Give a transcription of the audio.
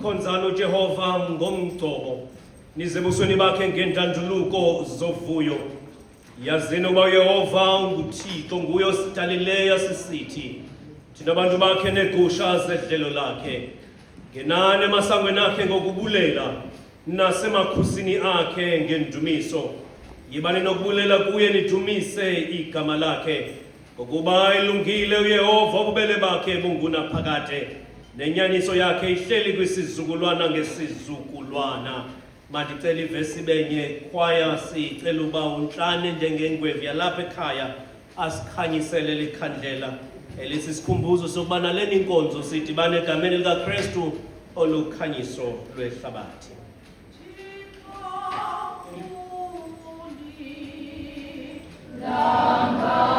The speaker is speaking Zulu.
Sikhonzana uJehova ngomgcobo nize ebusweni bakhe ngendanduluko zovuyo. Yazini uba uYehova unguThixo nguye osidalileyo sisithi thina bantu bakhe negusha zedlelo lakhe. Ngenani emasangweni akhe ngokubulela nasemakhusini akhe ngendumiso. Yibani nokubulela kuye nidumise igama lakhe. Ngokuba ilungile uYehova ububele bakhe bungunaphakade. Nenyaniso yakhe ihleli kwisizukulwana ngesizukulwana. Mandicela ivesi benye kwaya sicela uba unhlane njengengwevu yalapha ekhaya asikhanyisele likhandlela elisisikhumbuzo sokuba naleni inkonzo sidibane egameni likaKristu olukhanyiso lwehlabathi. Nanga